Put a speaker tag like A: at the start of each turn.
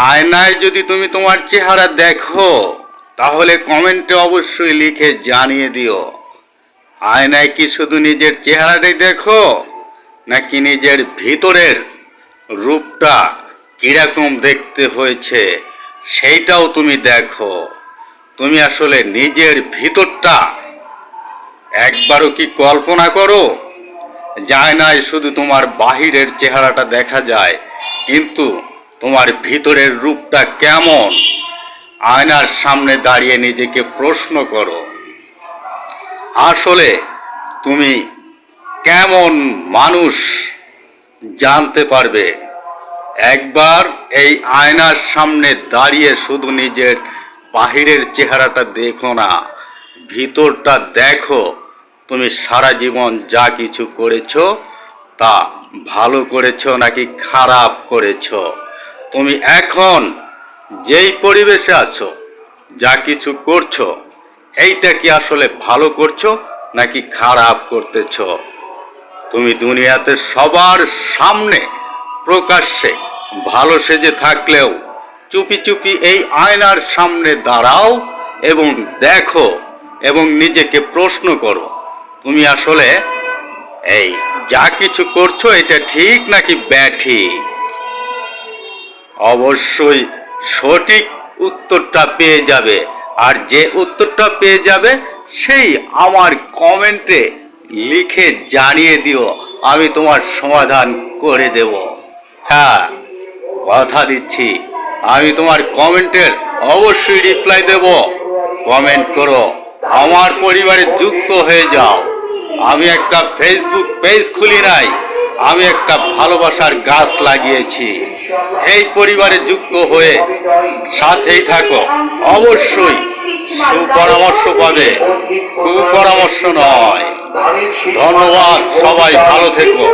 A: আয়নায় যদি তুমি তোমার চেহারা দেখো তাহলে কমেন্টে অবশ্যই লিখে জানিয়ে দিও আয়নায় কি শুধু নিজের চেহারাটাই দেখো নাকি নিজের ভিতরের রূপটা কিরকম দেখতে হয়েছে সেইটাও তুমি দেখো। তুমি আসলে নিজের ভিতরটা একবারও কি কল্পনা করো? আয়নায় শুধু তোমার বাহিরের চেহারাটা দেখা যায়, কিন্তু তোমার ভিতরের রূপটা কেমন? আয়নার সামনে দাঁড়িয়ে নিজেকে প্রশ্ন করো, আসলে তুমি কেমন মানুষ জানতে পারবে। একবার এই আয়নার সামনে দাঁড়িয়ে শুধু নিজের বাহিরের চেহারাটা দেখো না, ভিতরটা দেখো। তুমি সারা জীবন যা কিছু করেছো তা ভালো করেছো নাকি খারাপ করেছো? তুমি এখন যেই পরিবেশে আছো, যা কিছু করছো, এইটা কি আসলে ভালো করছো নাকি খারাপ করতেছো? তুমি দুনিয়াতে সবার সামনে প্রকাশ্যে ভালো সেজে থাকলেও চুপি চুপি এই আয়নার সামনে দাঁড়াও এবং দেখো এবং নিজেকে প্রশ্ন করো, তুমি আসলে এই যা কিছু করছো এটা ঠিক নাকি ব্যাঠিক? অবশ্যই সঠিক উত্তরটা পেয়ে যাবে, আর যে উত্তরটা পেয়ে যাবে সেই আমার কমেন্টে লিখে জানিয়ে দিও, আমি তোমার সমাধান করে দেব। হ্যাঁ, কথা দিচ্ছি, আমি তোমার কমেন্টের অবশ্যই রিপ্লাই দেব। কমেন্ট করো, আমার পরিবারে যুক্ত হয়ে যাও। আমি একটা ফেসবুক পেজ খুলি নাই, আমি একটা ভালোবাসার গাছ লাগিয়েছি। এই পরিবারে যুক্ত হয়ে সাথেই থাকো, অবশ্যই সুপরামর্শ পাবে, কুপরামর্শ নয়। ধন্যবাদ, সবাই ভালো থেকো।